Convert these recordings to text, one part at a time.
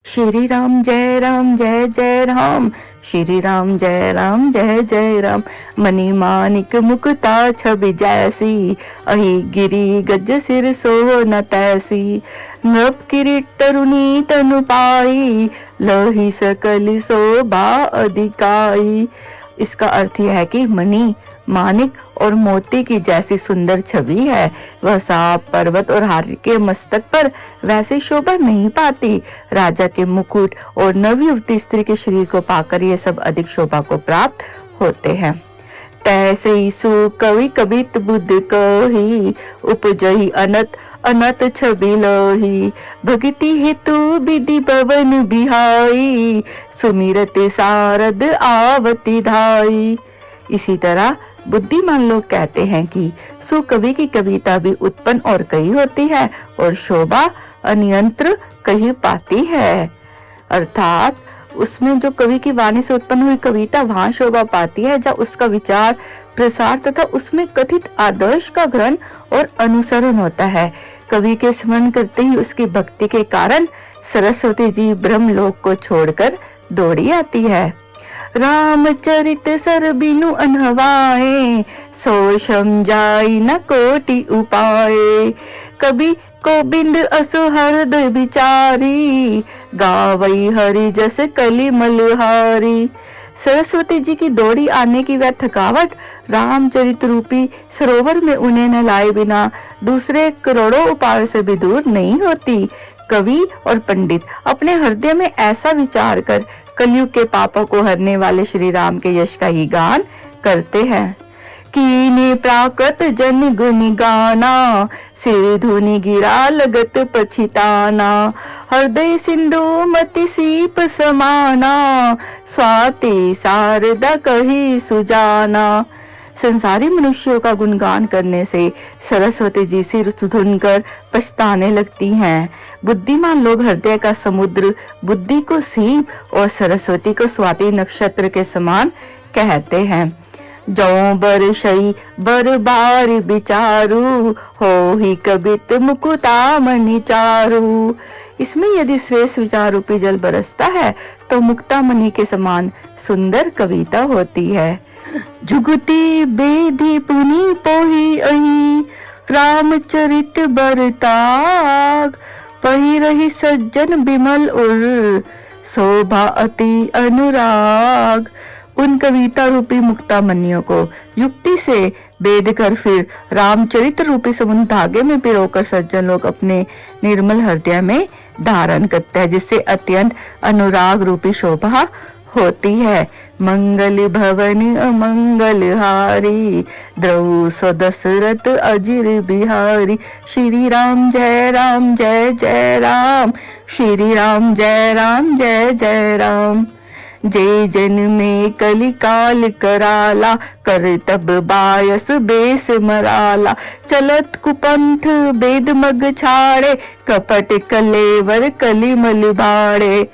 श्री राम जय जय राम, श्री राम जय जय राम। मणि मानिक मुकुता छवि जैसी, अहि गिरी गज सिर सोन तैसी। नृप किरीट तरुणी तनु पाई, लही सकल शोभा अधिकाई। इसका अर्थ यह है कि मणि, मानिक और मोती की जैसी सुंदर छवि है। वह सांप, पर्वत और हाथी के मस्तक पर वैसी शोभा नहीं पाती। राजा के मुकुट और नवयुवती स्त्री के शरीर को पाकर ये सब अधिक शोभा को प्राप्त होते हैं। तैसे ही सु कवि कवित बुद्ध कही, उपजही अनत अनत छवि लही। भक्ति हेतु विधि भवन बिहाई, सुमिरत सारद आवती धाई। इसी तरह बुद्धिमान लोग कहते हैं कि सुकवि की कविता भी उत्पन्न और कही होती है और शोभा अनियंत्र कही पाती है। अर्थात उसमें जो कवि की वाणी से उत्पन्न हुई कविता वहां शोभा पाती है जब उसका विचार प्रसार तथा उसमें कथित आदर्श का ग्रहण और अनुसरण होता है। कवि के स्मरण करते ही उसकी भक्ति के कारण सरस्वती जी ब्रह्मलोक को छोड़कर दौड़ी आती है। रामचरित सर बिनु अनहवाए, सो श्रम जाई न कोटि उपाय। कवि गोबिंद असु हृदय विचारी, गावई हरि जस कलि मलहारी। सरस्वती जी की दौड़ी आने की वह थकावट रामचरित रूपी सरोवर में उन्हें नहलाए बिना दूसरे करोड़ों उपायों से भी दूर नहीं होती। कवि और पंडित अपने हृदय में ऐसा विचार कर कलयुग के पापों को हरने वाले श्री राम के यश का ही गान करते हैं। कीने प्राकृत जन गुण गाना, सिर धुनि गिरा लगत पछिताना। हृदय सिंधु मति सीप समाना, स्वाति शारदा कही सुजाना। संसारी मनुष्यों का गुणगान करने से सरस्वती जी सिर धुनकर पछताने लगती हैं। बुद्धिमान लोग हृदय का समुद्र, बुद्धि को सीप और सरस्वती को स्वाति नक्षत्र के समान कहते हैं। जो बरसई बर बार विचारू, हो ही कबित मुकुता मणि चारू। इसमें यदि श्रेष्ठ विचार रूपी जल बरसता है तो मुक्ता मणि के समान सुंदर कविता होती है। जुगति बेधि पुनि पोही अहि, रामचरित बरताग। पही रही सज्जन बिमल उर, शोभा अति अनुराग। उन कविता रूपी मुक्ता मणियों को युक्ति से बेध कर फिर रामचरित रूपी समुद्र धागे में पिरोकर सज्जन लोग अपने निर्मल हृदय में धारण करते हैं, जिससे अत्यंत अनुराग रूपी शोभा होती है। मंगल भवन अमंगल हारी, द्रौ सो दशरथ अजिर बिहारी। श्री राम जय जय राम, श्री राम जय जय राम। जय जन में कलि काल कराला, कर तब बायस बेस मराला। चलत कुपंथ बेद मग छाड़े, कपट कलेवर कलि मल भाड़े।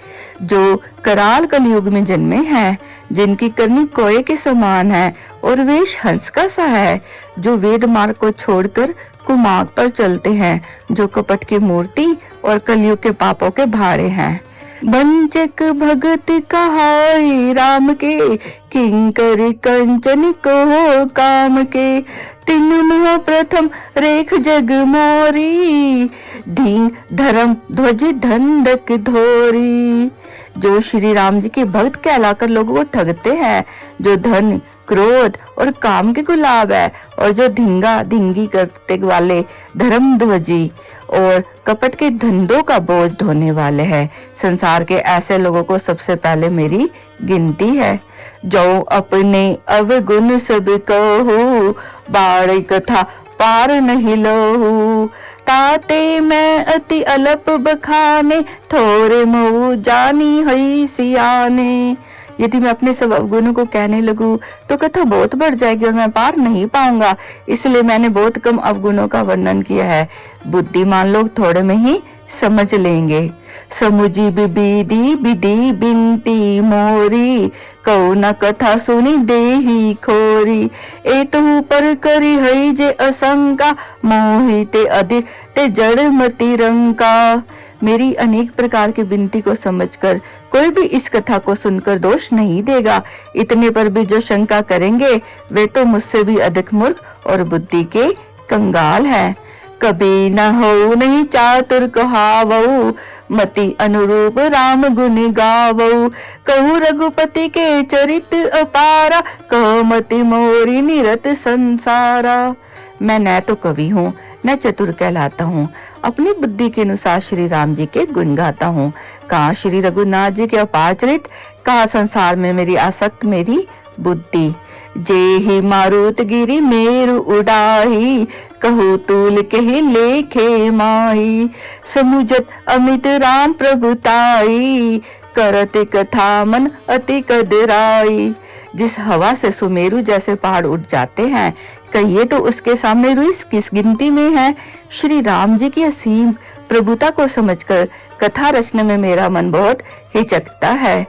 जो कराल कलयुग में जन्मे हैं, जिनकी करनी कोए के समान है और वेश हंस का सा है, जो वेद मार्ग को छोड़कर कुमार्ग पर चलते हैं, जो कपट की मूर्ति और कलयुग के पापों के भाड़े हैं। बंचक भगत कहाई राम के, किंकर कंचन को काम के। तीन मुह प्रथम रेख जग मोरी, ढींग धर्म ध्वज धंधक धोरी। जो श्री राम जी के भक्त कहलाकर लोगों को ठगते हैं, जो धन क्रोध और काम के गुलाब है, और जो धिंगा धिंगी करते वाले धर्म ध्वजी और कपट के धंधों का बोझ ढोने वाले हैं। संसार के ऐसे लोगों को सबसे पहले मेरी गिनती है। जो अपने अवगुण सब कहूं, बाड़ी कथा पार नहीं लहू। ताते मैं अति अलप बखाने, थोरे मुँह जानी हई सियाने। यदि मैं अपने सब अवगुणों को कहने लगूं तो कथा बहुत बढ़ जाएगी और मैं पार नहीं पाऊंगा, इसलिए मैंने बहुत कम अवगुणों का वर्णन किया है। बुद्धिमान लोग थोड़े में ही समझ लेंगे। समुझी बिबिदी बिदी बिनती मोरी, कौ न कथा सुनी देही खोरी। ए तहु पर करी हई जे असंका, मोहिते अधिक ते जड़ मति रंका। मेरी अनेक प्रकार की विनती को समझकर कोई भी इस कथा को सुनकर दोष नहीं देगा। इतने पर भी जो शंका करेंगे वे तो मुझसे भी अधिक मूर्ख और बुद्धि के कंगाल हैं। कभी न हो नहीं चातुर कहावऊ, मति अनुरूप राम गुण गावऊ। कहूँ रघुपति के चरित अपारा, कहो मति मोरी निरत संसारा। मैं न तो कवि हूँ न चतुर कहलाता हूँ, अपनी बुद्धि के अनुसार श्री राम जी के गुण गाता हूँ। कहा श्री रघुनाथ जी के अपार चरित, कहा संसार में मेरी आसक्त मेरी बुद्धि। जेहि मारुत गिरि मेरु उडाही, कहू तूल कहि लेखे माही। समुझत अमित राम प्रभुताई, करत कथा मन अति कदराई। जिस हवा से सुमेरु जैसे पहाड़ उठ जाते हैं, कहिए तो उसके सामने रुई किस गिनती में है। श्री राम जी की असीम प्रभुता को समझकर कथा रचने में मेरा मन बहुत हिचकता है।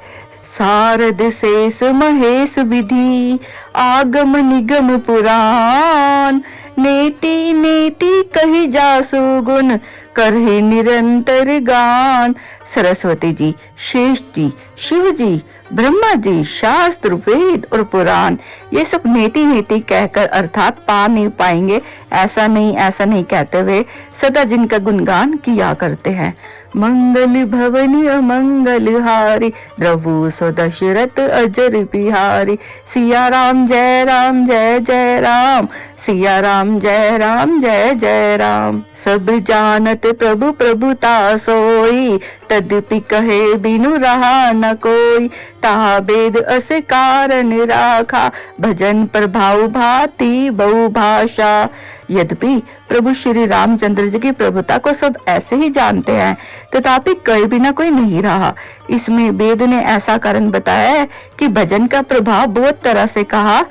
सारद शेष महेश विधि, आगम निगम पुराण। नेति नेति कही जासु गुण, करहि निरंतर गान। सरस्वती जी, शेष जी, शिव जी, ब्रह्मा जी, शास्त्र वेद और पुराण ये सब नेति नेति कहकर अर्थात पा नहीं पाएंगे ऐसा नहीं कहते हुए सदा जिनका गुणगान किया करते हैं। मंगल भवनी अमंगल हारी, द्रवु सो दशरथ अजर बिहारी। सिया राम जय राम जय जय राम, सिया राम जय राम जय जय राम। सब जानत प्रभु प्रभुता सोई, तद्यपि कहे बिनु रहा न कोई। ताहा वेद अस कारण राखा, भजन प्रभाव भांति बहु भाषा। यद्यपि प्रभु श्री रामचंद्र जी की प्रभुता को सब ऐसे ही जानते हैं, तथापि कहीं बिना कोई नहीं रहा। इसमें वेद ने ऐसा कारण बताया है कि भजन का प्रभाव बहुत तरह से कहा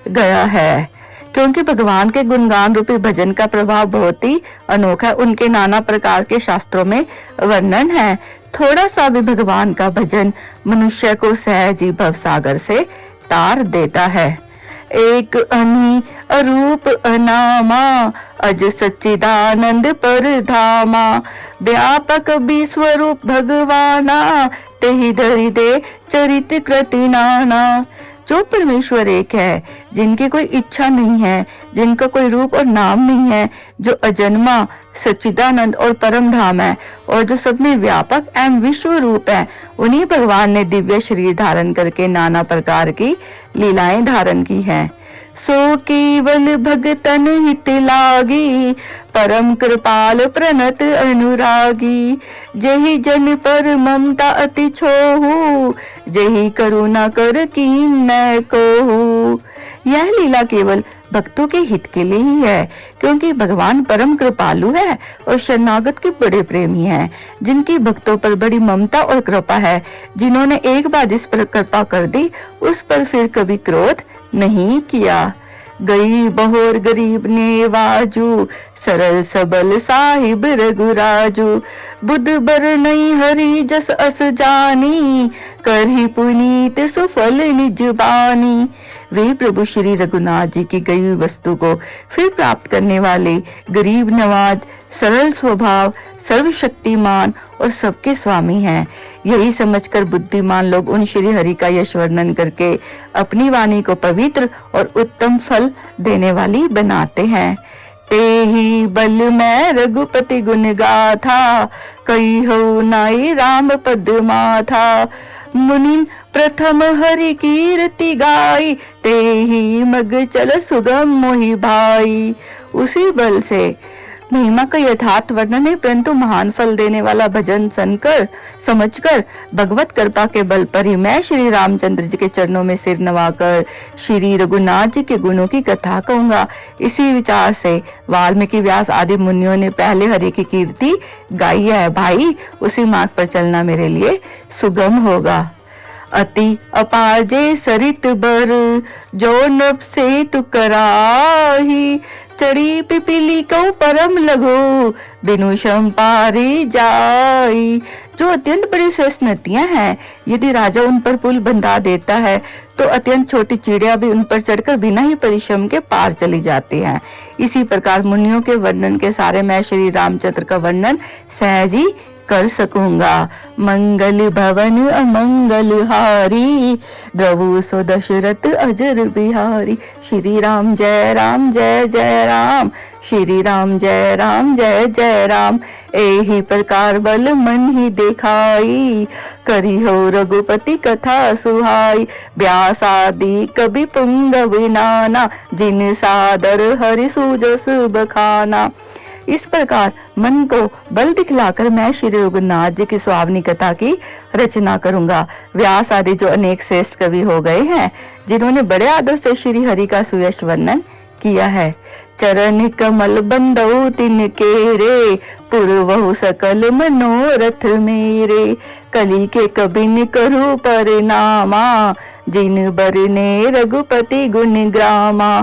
गया है, क्योंकि भगवान के गुणगान रूपी भजन का प्रभाव बहुत ही अनोखा है। उनके नाना प्रकार के शास्त्रों में वर्णन है। थोड़ा सा भी भगवान का भजन मनुष्य को सहज ही भवसागर से तार देता है। एक अनी अरूप अनामा, अज सच्चिदानंद परधामा। व्यापक विश्वरूप भगवाना, तेहि धरि दे चरित कृति नाना। जो परमेश्वर एक है, जिनकी कोई इच्छा नहीं है, जिनका कोई रूप और नाम नहीं है, जो अजन्मा सच्चिदानंद और परम धाम है और जो सब में व्यापक एवं विश्व रूप है, उन्हीं भगवान ने दिव्य शरीर धारण करके नाना प्रकार की लीलाएं धारण की हैं। सो केवल भगतन हित लागी, परम कृपाल प्रणत अनुरागी। जहि जन पर ममता अति छोहू, जहि करुणा कर कीन न कोहू। यह लीला केवल भक्तों के हित के लिए ही है, क्योंकि भगवान परम कृपालु है और शरणागत के बड़े प्रेमी हैं, जिनकी भक्तों पर बड़ी ममता और कृपा है। जिन्होंने एक बार जिस पर कृपा कर दी, उस पर फिर कभी क्रोध नहीं किया। गई बहोर गरीब ने वाजू, सरल सबल साहिब रघुराजू। बुध बर नहीं हरि जस अस जानी, करहि पुनीत सुफल निज बानी। वे प्रभु श्री रघुनाथ जी की गई हुई वस्तु को फिर प्राप्त करने वाले गरीब नवाज, सरल स्वभाव, सर्वशक्तिमान और सबके स्वामी हैं। यही समझकर बुद्धिमान लोग उन श्री हरि का यश वर्णन करके अपनी वाणी को पवित्र और उत्तम फल देने वाली बनाते हैं। तेहि बल में रघुपति गुण गाथा, कई हो नाई राम पद माथा। मुनि प्रथम हरि कीर्ति गाई, तेहि मग चल सुगम मोहि भाई। उसी बल से महिमा का यथार्थ वर्णन है, परंतु महान फल देने वाला भजन सुनकर समझकर भगवत कृपा के बल पर ही मैं श्री रामचंद्र जी के चरणों में सिर नवाकर श्री रघुनाथ जी के गुणों की कथा कहूंगा। इसी विचार से वाल्मीकि व्यास आदि मुनियों ने पहले हरि की कीर्ति गाई है। भाई, उसी मार्ग पर चलना मेरे लिए सुगम होगा। अति अपार जे सरित बर, जो नभ से तु कराही। चढ़ी पिपीली को परम लगो, बिनु श्रम पारी जाई। जो अत्यंत बड़ी श्रेष्ठ नदियां हैं, यदि राजा उन पर पुल बंधा देता है तो अत्यंत छोटी चिड़िया भी उन पर चढ़कर बिना ही परिश्रम के पार चली जाती हैं। इसी प्रकार मुनियों के वर्णन के सारे मैं श्री रामचंद्र का वर्णन सहज ही कर सकूंगा। मंगल भवन अमंगल हारी, द्रवु सो दशरथ अजर बिहारी। श्री राम जय राम जय जय राम, श्री राम जय राम जय जय राम। एहि प्रकार बल मन ही दिखाई, करी हो रघुपति कथा सुहाई। व्यास आदि कवि पुंगव नाना, जिन सादर हरि सुजस बखाना। इस प्रकार मन को बल दिखलाकर मैं श्री रघुनाथ जी की सुहावनी कथा की रचना करूंगा। व्यास आदि जो अनेक श्रेष्ठ कवि हो गए हैं, जिन्होंने बड़े आदर से श्री हरि का सुयश वर्णन किया है। चरण कमल बंदौ तिनके रे, पूर्वहु सकल मनोरथ मेरे। कली के कबिन करु परिनामा, जिन बरने रघुपति गुण ग्रामा।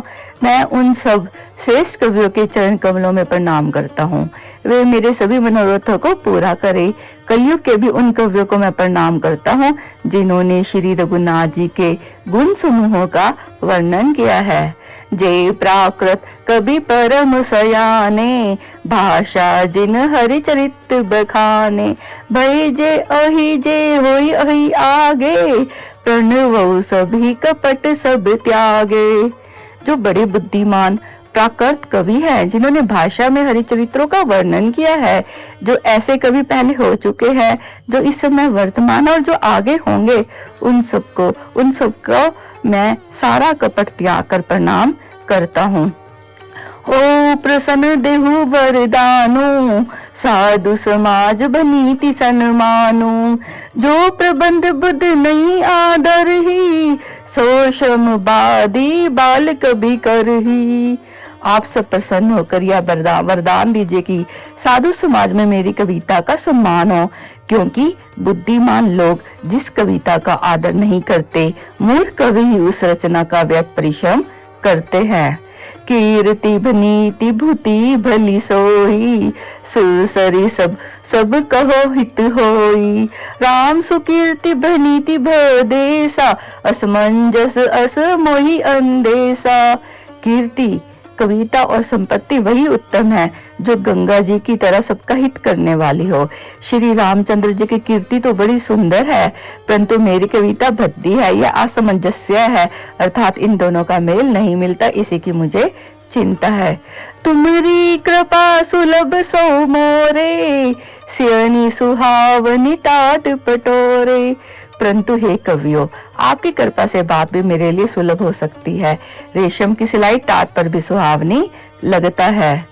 मैं उन सब श्रेष्ठ कवियों के चरण कमलों में प्रणाम करता हूँ, वे मेरे सभी मनोरथों को पूरा करे। कलयुग के भी उन कवियों को मैं प्रणाम करता हूँ, जिन्होंने श्री रघुनाथ जी के गुण समूहों का वर्णन किया है। जय प्राकृत कवि परम सयाने, भाषा जिन हरि चरित बखाने। भय जे अहि जे होई अहि आगे, प्रणव सभी कपट सब त्यागे। जो बड़े बुद्धिमान प्राकृत कवि हैं, जिन्होंने भाषा में हरि चरित्रों का वर्णन किया है, जो ऐसे कवि पहले हो चुके हैं, जो इस समय वर्तमान और जो आगे होंगे, उन सबको मैं सारा कपट त्याग कर प्रणाम करता हूँ। हो प्रसन्न देहु वरदानो, साधु समाज बनीति सन्मानो। जो प्रबंध बुद्ध नहीं आदर ही, सो श्रम बादी बाल कभी कर ही। आप सब प्रसन्न होकर यह वरदान दीजिए कि साधु समाज में मेरी कविता का सम्मान हो, क्योंकि बुद्धिमान लोग जिस कविता का आदर नहीं करते, मूर्ख कवि ही उस रचना का व्यर्थ परिश्रम करते हैं। कीर्ति भनीति भूति भली सोई, सुरसरी सब कहो हित होई। राम सुकीर्ति भनीति भदेसा, असमंजस अस मोहि अंदेसा। कीर्ति, कविता और संपत्ति वही उत्तम है जो गंगा जी की तरह सबका हित करने वाली हो। श्री रामचंद्र जी की कीर्ति तो बड़ी सुंदर है, परंतु मेरी कविता भद्दी है, यह असमंजस्य है, अर्थात इन दोनों का मेल नहीं मिलता, इसी की मुझे चिंता है। तुम्हारी कृपा सुलभ सो मोरे, सियनी सुहावनी टाट पटोरे। परंतु हे कवियों, आपकी कृपा से बात भी मेरे लिए सुलभ हो सकती है। रेशम की सिलाई टाट पर भी सुहावनी लगता है।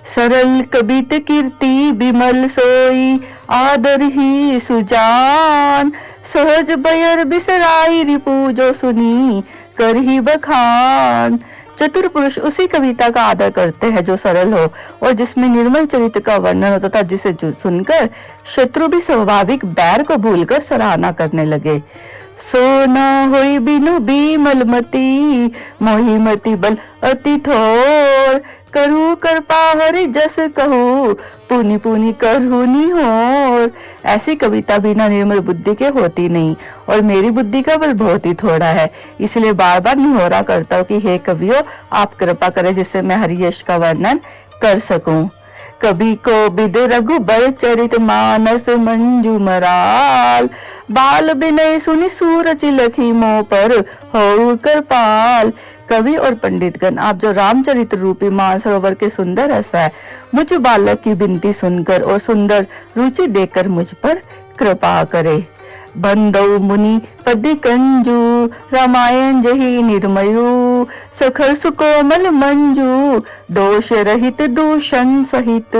सरल कबित कीर्ति बिमल सोई, आदर ही सुजान। सहज बयर बिसराई रिपु, जो सुनी कर ही बखान। चतुर पुरुष उसी कविता का आदर करते हैं जो सरल हो और जिसमें निर्मल चरित्र का वर्णन होता था, जिसे सुनकर शत्रु भी स्वाभाविक बैर को भूलकर सराहना करने लगे। सोना होई बिनु बीमल मती, मोहि मति बल अति थोर। करू कृपा हरि जस कहू, पुनि पुनि करहुनि होर। ऐसी कविता बिना निर्मल बुद्धि के होती नहीं, और मेरी बुद्धि का बल बहुत ही थोड़ा है, इसलिए बार बार निहोरा करता हूँ कि हे कवियों, आप कृपा करें जिससे मैं हरि यश का वर्णन कर सकूं। कभी को बिद रघुबर चरित मानस मंजू मराल, बाल बिनय सुनि सूरज लखी मोह पर हो कृपाल। कवि और पंडितगण, आप जो रामचरित्र रूपी मानसरोवर के सुंदर रस है, मुझ बालक की विनती सुनकर और सुंदर रुचि देखकर मुझ पर कृपा करे। बंदौ मुनि पदि कंजू, रामायण जही निर्मयु। सखर सुकोमल मंजू, दोष रहित दूषण सहित।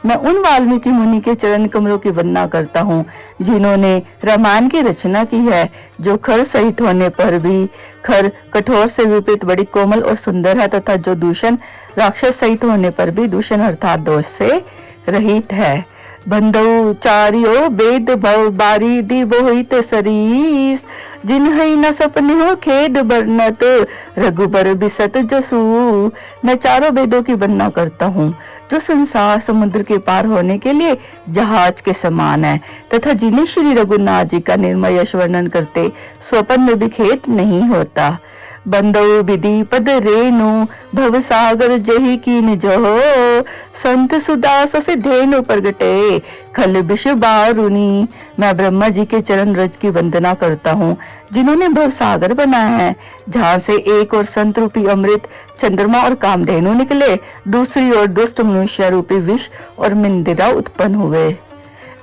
मैं उन वाल्मीकि मुनि के चरण कमलों की वंदना करता हूँ, जिन्होंने रामायण की रचना की है, जो खर सहित होने पर भी, खर कठोर से विपरीत बड़ी कोमल और सुंदर है, तथा जो दूषण राक्षस सहित होने पर भी दूषण अर्थात दोष से रहित है। बंधु चारियो वेद भव बारिधि बोहित सरीस, जिन्हई न सपने हो खेद बरनत, रघुबर बिसत जसू। मैं चारों वेदों की वंदना करता हूँ, जो संसार समुद्र के पार होने के लिए जहाज के समान है, तथा जिन्हें श्री रघुनाथ जी का निर्मय यश वर्णन करते स्वप्न में भी खेद नहीं होता। बंदो विधि पद रेणु भव सागर जही कीन जो संत सुदास से धेनु प्रगटे खल विष बारुनी। मैं ब्रह्मा जी के चरण रज की वंदना करता हूँ जिन्होंने भव सागर बनाया है, जहाँ से एक और संत रूपी अमृत, चंद्रमा और कामधेनु निकले, दूसरी ओर दुष्ट मनुष्य रूपी विष और मिंदिरा उत्पन्न हुए।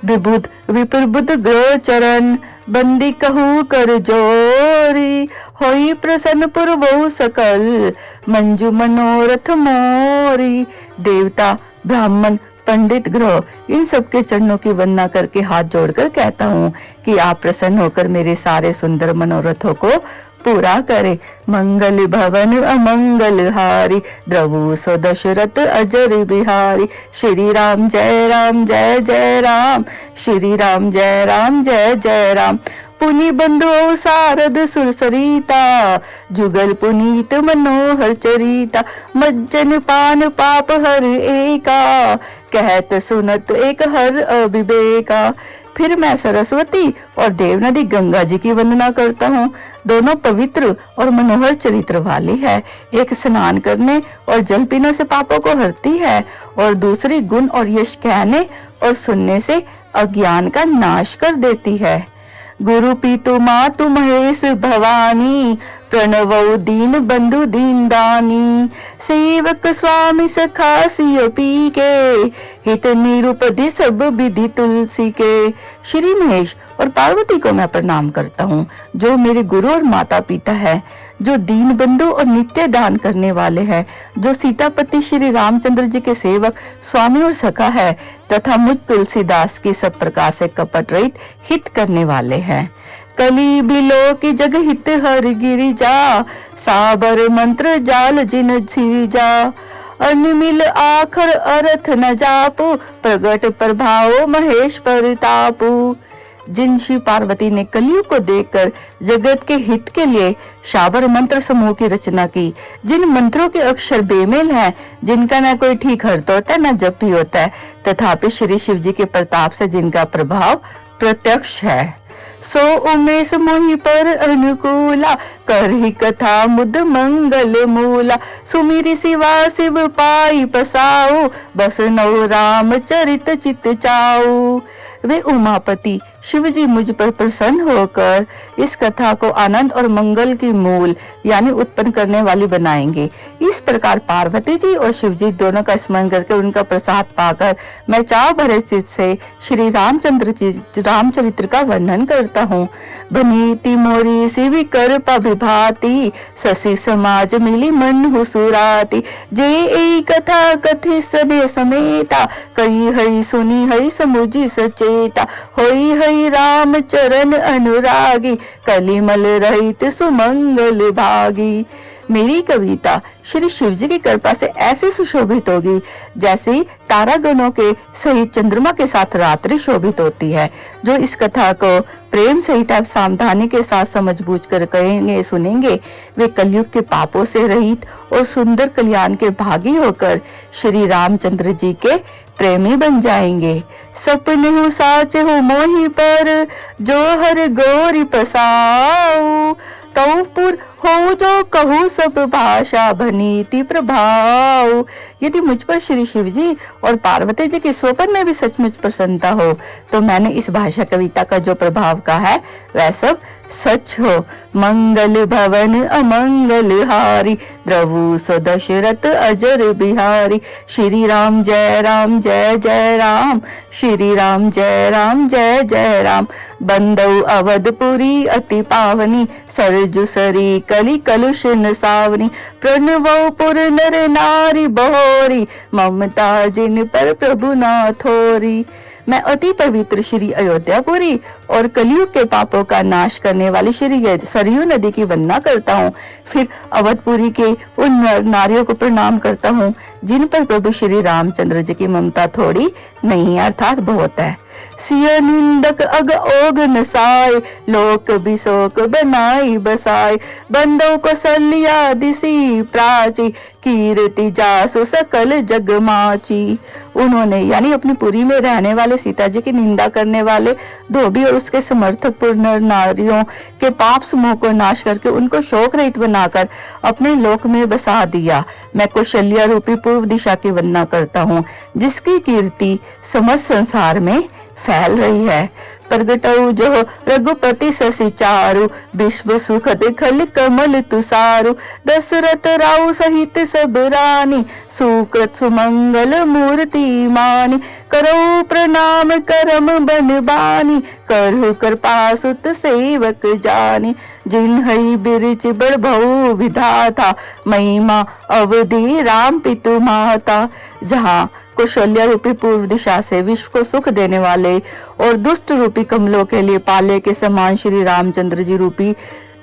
विबुध विपुर बुध ग्रह चरण बंदी कहू कर जोरी, होई प्रसन्न पुरवो सकल मंजू मनोरथ मोरी। देवता, ब्राह्मण, पंडित, ग्रह, इन सबके चरणों की वंदना करके हाथ जोड़कर कहता हूँ कि आप प्रसन्न होकर मेरे सारे सुंदर मनोरथों को पूरा करे। मंगल भवन अमंगल हारी, द्रवु सो दशरथ अजर बिहारी। श्री राम जय राम जय जय राम, श्री राम जय राम जय जय राम। पुनि बंधु सारद सुरसरिता, जुगल पुनीत मनोहर चरिता। मज्जन पान पाप हर एका, कहत सुनत एक हर अविवेका। फिर मैं सरस्वती और देव नदी गंगा जी की वंदना करता हूँ। दोनों पवित्र और मनोहर चरित्र वाली है। एक स्नान करने और जल पीने से पापों को हरती है, और दूसरी गुण और यश कहने और सुनने से अज्ञान का नाश कर देती है। गुरु पीतु मातु महेश भवानी, प्रणवो दीन बंधु दीन दानी। सेवक स्वामी सखा सिय पी के, हित निरुपधि सब विधि तुलसी के। श्री महेश और पार्वती को मैं प्रणाम करता हूँ, जो मेरे गुरु और माता पिता है, जो दीन बंधु और नित्य दान करने वाले हैं, जो सीतापति श्री रामचंद्र जी के सेवक, स्वामी और सखा है, तथा मुझ तुलसीदास की सब प्रकार से कपट रहित हित करने वाले हैं। कली बिलो की जग हित हर गिरिजा, साबर मंत्र जाल जिन जा। अनमिल आखर अर्थ न जापो, प्रगट प्रभाव महेश परतापु। जिन श्री पार्वती ने कलियुग को देखकर जगत के हित के लिए शाबर मंत्र समूह की रचना की, जिन मंत्रों के अक्षर बेमेल हैं, जिनका न कोई ठीक अर्थ होता है न जप भी होता है, तथापि श्री शिव जी के प्रताप से जिनका प्रभाव प्रत्यक्ष है। सो उमेश मोहि पर अनुकूला, करहि कथा मुद मंगल मूला। सुमिरि शिवा शिव पाई पसाऊ, बस नौ राम चरित चित चाऊ। वे उमापति शिव जी मुझ पर प्रसन्न होकर इस कथा को आनंद और मंगल की मूल यानी उत्पन्न करने वाली बनाएंगे। इस प्रकार पार्वती जी और शिव जी दोनों का स्मरण करके उनका प्रसाद पाकर मैं चाव भरे चित से श्री रामचरित्र का वर्णन करता हूँ। बनीति मोरी शिव कर विभाति, ससी समाज मिली मन हुसुराती। जे ए कथा कथि समय समेता, कही हई सुनी हई समुझी सचेता। होई हई राम चरण अनुरागी, कलिमल रहित सुमंगल भागी। मेरी कविता श्री शिव जी की कृपा से ऐसे सुशोभित होगी जैसे तारागणों के सहित चंद्रमा के साथ रात्रि शोभित होती है। जो इस कथा को प्रेम सहित सावधानी के साथ समझ बूझ कर कहेंगे सुनेंगे, वे कलयुग के पापों से रहित और सुंदर कल्याण के भागी होकर श्री रामचंद्र जी के प्रेमी बन जाएंगे। सपने हो साच हो मोहि पर, जो हर गोरी पसाऊ। तौपुर हो जो कहूँ सब भाषा, भनीति प्रभाव। यदि मुझ पर श्री शिव जी और पार्वती जी के स्वपन में भी सचमुच प्रसन्नता हो, तो मैंने इस भाषा कविता का जो प्रभाव कहा है वह सब सच हो। मंगल भवन अमंगल हारी, द्रवु सो दशरथ अजर बिहारी। श्री राम जय राम जय जय राम, श्री राम जय राम जय जय राम। बंदौ अवधपुरी अति पावनी, सरजु सरी कली कलुष न सावनी। प्रणवौ पुर नर नारी बहोरी, ममता जिन पर प्रभु ना थोरी। मैं अति पवित्र श्री अयोध्यापुरी और कलयुग के पापों का नाश करने वाली श्री सरयू नदी की वंदना करता हूँ। फिर अवधपुरी के उन नारियों को प्रणाम करता हूँ जिन पर प्रभु श्री रामचंद्र जी की ममता थोड़ी नहीं अर्थात बहुत है। सिय निंदक अग ओग नसाय, लोक बिशोक बनाई बसाय। बंदो कौशल्या दिसी प्राची, कीर्ति जासु सकल जगमाची। उन्होंने यानी अपनी पुरी में रहने वाले सीता जी की निंदा करने वाले धोबी और उसके समर्थक पुर नर नारियों के पाप समूह को नाश करके उनको शोक रहित बनाकर अपने लोक में बसा दिया। मैं कौशल्या रूपी पूर्व दिशा की वंदना करता हूँ, जिसकी कीर्ति समस्त संसार में फैल रही है। प्रगटऊ जो रघुपति शशि चारु, विश्व सुखद खल कमल तुषारु, दशरथ राउ सहित सब रानी, सुकृत सुमंगल मूर्ति मानी, करो प्रणाम करम बन बानी, करहु कृपा सुत सेवक जानी, जिन हरि बिरच बड़भऊ विधाता, महिमा अवधि राम पितु माता। जहाँ कौशल्या रूपी पूर्व दिशा से विश्व को सुख देने वाले और दुष्ट रूपी कमलों के लिए पाले के समान श्री रामचंद्र जी रूपी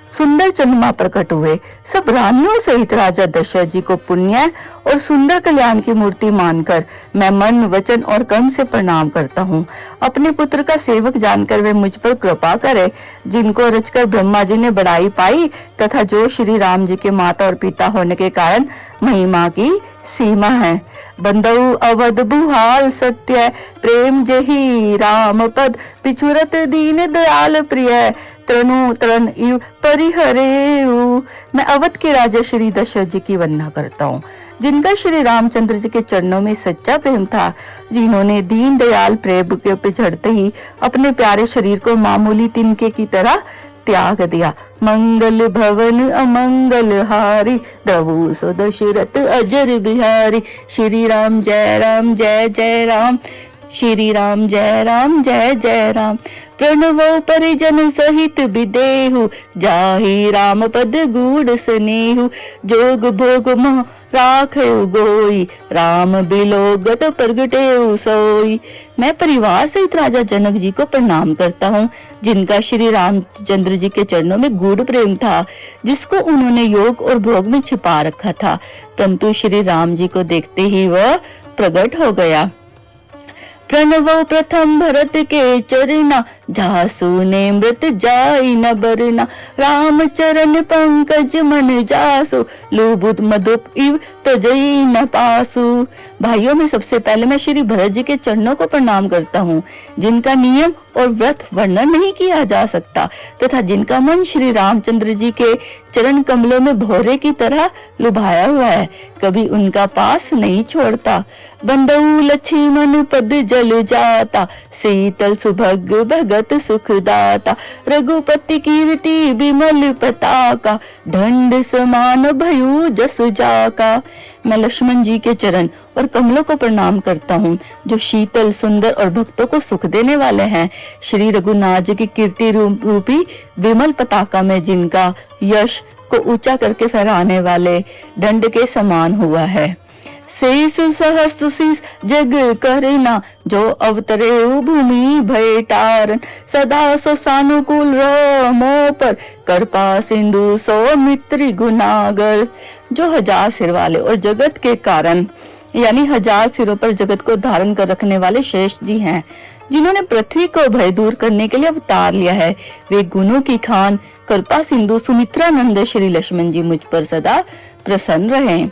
सुंदर चंद्रमा प्रकट हुए, सब रानियों सहित राजा दशरथ जी को पुण्य और सुंदर कल्याण की मूर्ति मानकर मैं मन, वचन और कर्म से प्रणाम करता हूँ। अपने पुत्र का सेवक जानकर वे मुझ पर कृपा करे, जिनको रचकर ब्रह्मा जी ने बड़ाई पाई तथा जो श्री राम जी के माता और पिता होने के कारण महिमा की सीमा है। बंदऊ अवध बुहाल सत्य, प्रेम जही राम पद, पिछुरत दीन दयाल प्रिय, तृणु तृण इव परिहरेऊ। मैं अवध के राजा श्री दशरथ जी की वंदना करता हूँ, जिनका श्री रामचंद्र जी के चरणों में सच्चा प्रेम था, जिन्होंने दीन दयाल प्रेम के पिछड़ते ही अपने प्यारे शरीर को मामूली तिनके की तरह त्याग दिया। मंगल भवन अमंगल हारी, द्रवु सो दशरथ अजर बिहारी, श्री राम जय राम जय जय राम, श्री राम जय राम जय जय राम। प्रणवो परिजन सहित विदेहु, जाहि राम पद गूढ़ स्नेहु, जोग भोग मोह राखयु गोई, राम बिलोगत प्रगटेउ सोई। मैं परिवार सहित राजा जनक जी को प्रणाम करता हूँ, जिनका श्री रामचंद्र जी के चरणों में गूढ़ प्रेम था, जिसको उन्होंने योग और भोग में छिपा रखा था, परंतु श्री राम जी को देखते ही वह प्रकट हो गया। प्रणवो प्रथम भरत के चरना, जासु ने मृत जाई न बरना, राम चरण पंकज मन जासु, लुबुद मधुप इव तजई न पासु। भाइयों में सबसे पहले मैं श्री भरत जी के चरणों को प्रणाम करता हूँ, जिनका नियम और व्रत वर्णन नहीं किया जा सकता तथा जिनका मन श्री रामचंद्र जी के चरण कमलों में भौरे की तरह लुभाया हुआ है, कभी उनका पास नहीं छोड़ता। बंदऊ लक्ष्मण पद जल जाता, शीतल सुभग भगत सुखदाता, रघुपति कीर्ति विमल पताका, दंड समान भयु जस जाका। मैं लक्ष्मण जी के चरण और कमलों को प्रणाम करता हूँ, जो शीतल सुंदर और भक्तों को सुख देने वाले हैं। श्री रघुनाथ जी की कीर्ति रूपी विमल पताका में जिनका यश को ऊंचा करके फहराने वाले दंड के समान हुआ है। शेष सहस्त्र शीस जग करना, जो अवतरे भूमि भय तारन, सदा सो सानुकूल मोह पर, कृपा सिंधु सो मित्र गुनागर। जो 1000 सिर वाले और जगत के कारण यानी 1000 सिरों पर जगत को धारण कर रखने वाले श्रेष्ठ जी हैं, जिन्होंने पृथ्वी को भय दूर करने के लिए अवतार लिया है। वे गुणों की खान कृपा सिंधु सुमित्रानंद श्री लक्ष्मण जी मुझ पर सदा प्रसन्न रहें।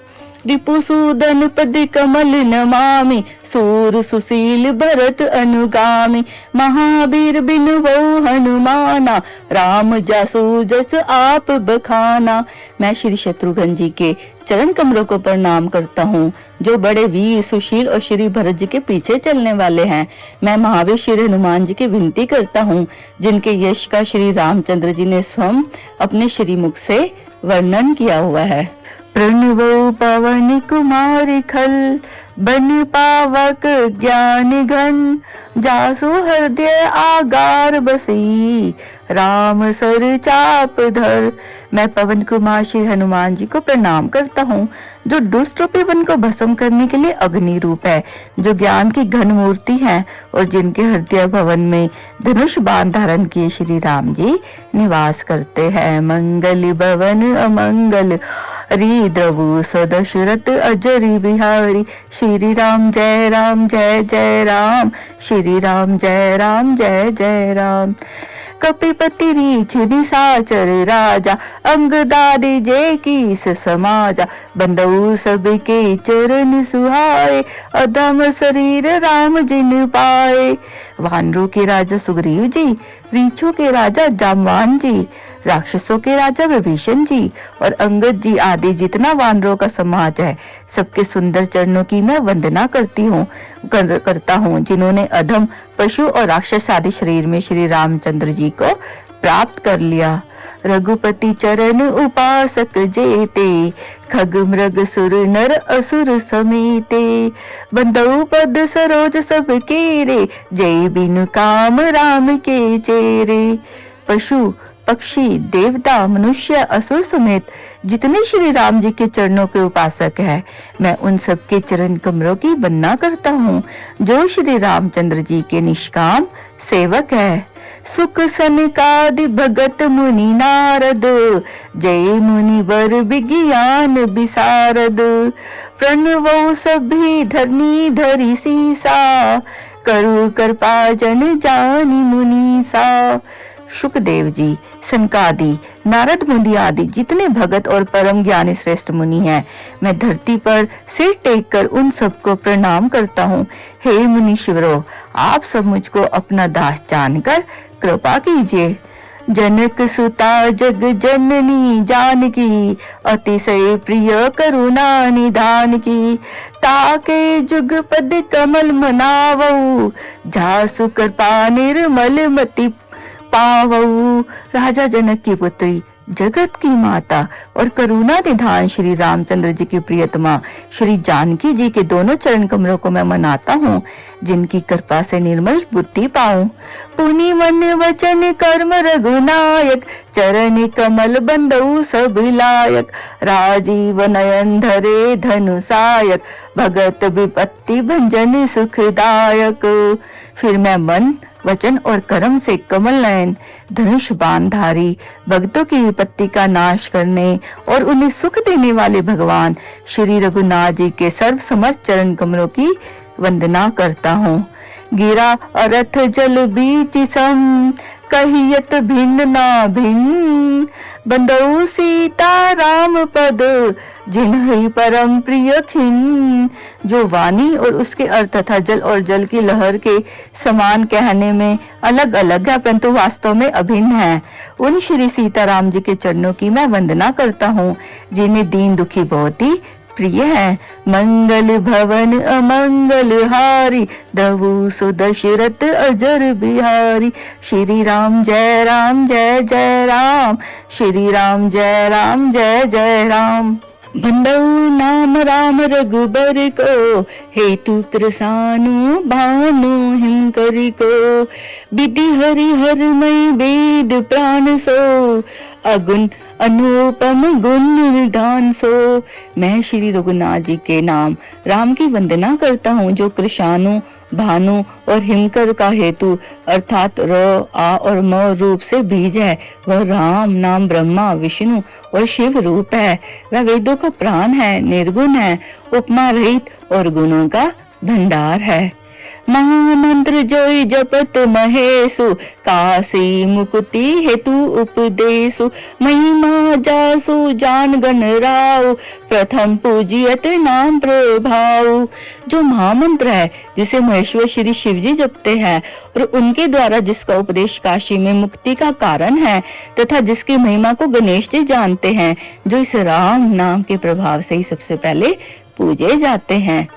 रिपुसूदन पद कमल नमामि, सूर सुशील भरत अनुगामी, महावीर बिन वो हनुमाना, राम जासु जस आप बखाना। मैं श्री शत्रुघ्न जी के चरण कमलों को प्रणाम करता हूँ, जो बड़े वीर सुशील और श्री भरत जी के पीछे चलने वाले हैं। मैं महावीर श्री हनुमान जी की विनती करता हूँ, जिनके यश का श्री रामचंद्र जी ने स्वयं अपने श्री मुख से वर्णन किया हुआ है। प्रणवो पवन कुमारी खल, बन पावक ज्ञान घन, जासु हृदय आगार बसी, राम सर चाप धर। मैं पवन कुमार श्री हनुमान जी को प्रणाम करता हूँ, जो दुष्ट रूपी वन को भस्म करने के लिए अग्नि रूप है, जो ज्ञान की घन मूर्ति है और जिनके हृदय भवन में धनुष बाण धारण किए श्री राम जी निवास करते हैं। मंगल भवन अमंगल हरि, द्रवु स दशरथ अजरी बिहारी, श्री राम जय राम जय जय राम, श्री राम जय राम जय जय राम। कपिपति रीछ निशाचर राजा, अंगदादी जय कीस समाजा, बंदऊ सबके चरण सुहाए, अधम शरीर राम जिन पाए। वानरों के राजा सुग्रीव जी, रीछों के राजा जामवान जी, राक्षसों के राजा विभीषण जी और अंगद जी आदि जितना वानरों का समाज है, सबके सुंदर चरणों की मैं वंदना करता हूँ, जिन्होंने अधम पशु और राक्षस आदि शरीर में श्री रामचंद्र जी को प्राप्त कर लिया। रघुपति चरण उपासक जेते, खग मृग सुर नर असुर समेते, बंदौ पद सरोज सब केरे, जय बिनु काम राम के चेरे। पशु पक्षी देवता मनुष्य असुर समेत जितने श्री राम जी के चरणों के उपासक हैं, मैं उन सब के चरण कमलों की वंदना करता हूँ, जो श्री रामचंद्र जी के निष्काम सेवक है। सुख सनकादि भगत मुनि नारद, जय मुनि वर विज्ञान विसारद, प्रणवो सभी धरनी धरि सीसा, करु कृपा जन जानि मुनीसा। शुकदेव जी, सनकादि, नारद मुनि आदि जितने भगत और परम ज्ञानी श्रेष्ठ मुनि हैं, मैं धरती पर सिर टेक कर उन सबको प्रणाम करता हूँ। हे मुनीश्वरों, आप सब मुझको अपना दास जानकर कृपा कीजिए। जनक सुता जग जननी जानकी, अतिशय प्रिय करुणा निधान की, ताके जुग पद कमल मनावऊ, जासु कृपा निर्मल मति पावऊ। राजा जनक की पुत्री, जगत की माता और करुणा निधान श्री रामचंद्र जी की प्रियतमा श्री जानकी जी के दोनों चरण कमलों को मैं मनाता हूँ, जिनकी कृपा से निर्मल बुद्धि पाऊं। पुनि मन वचन कर्म रघुनायक, चरण कमल बंदऊ सब लायक, राजीव नयन धरे धनुषायक, भगत विपत्ति भंजन सुखदायक। फिर मैं मन वचन और कर्म से कमल नयन धनुष बाणधारी, भक्तों की विपत्ति का नाश करने और उन्हें सुख देने वाले भगवान श्री रघुनाथ जी के सर्व समर्थ चरण कमलों की वंदना करता हूँ। गिरा अरथ जल बीच सम, कहियत भिन्न ना भिन्न, बंदऊ सीता राम पद, जिन्हि परम प्रिय खिन। जो वाणी और उसके अर्थ तथा जल और जल की लहर के समान कहने में अलग अलग है, परंतु वास्तव में अभिन्न है, उन श्री सीताराम जी के चरणों की मैं वंदना करता हूँ, जिन्हें दीन दुखी बहुत ही प्रिय है। मंगल भवन अमंगल हारी, दहु सो दशरथ अजर बिहारी। श्री राम जय राम जय जय राम, श्री राम जय राम जय जय राम। बंदऊ नाम राम रघुबर को, हेतु कृसानु भानु हिम करि को, विधि हरि हरमय वेद प्राण सो, अगुण अनुपम गुण निधान सो। मैं श्री रघुनाथ जी के नाम राम की वंदना करता हूँ, जो कृषाणु भानु और हिमकर का हेतु अर्थात र आ और म रूप से बीज है। वह राम नाम ब्रह्मा विष्णु और शिव रूप है। वह वेदों का प्राण है, निर्गुण है, उपमा रहित और गुणों का भंडार है। महामंत्र जोई जपत महेशु, काशी मुक्ति हेतु उपदेशु, महिमा जासु जान गण राव, प्रथम पूजियत नाम प्रभाव। जो महामंत्र है, जिसे महेश्वर श्री शिव जी जपते हैं और उनके द्वारा जिसका उपदेश काशी में मुक्ति का कारण है, तथा जिसकी महिमा को गणेश जी जानते हैं, जो इस राम नाम के प्रभाव से ही सबसे पहले पूजे जाते हैं।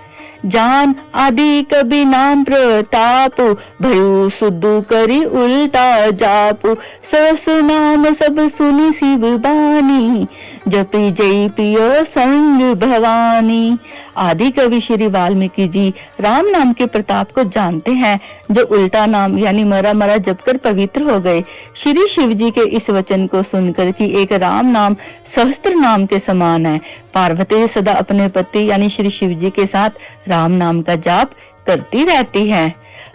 जान आदि कभी नाम प्रताप, भयु सुदु करी उल्टा जापु, सहस नाम सब सुनी शिव बानी, जपी जय पियो संग भवानी। आदि कवि श्री वाल्मीकि जी राम नाम के प्रताप को जानते हैं, जो उल्टा नाम यानी मरा मरा जपकर पवित्र हो गए। श्री शिव जी के इस वचन को सुनकर कि एक राम नाम सहस्त्र नाम के समान है, पार्वती सदा अपने पति यानी श्री शिव जी के साथ राम नाम का जाप करती रहती है।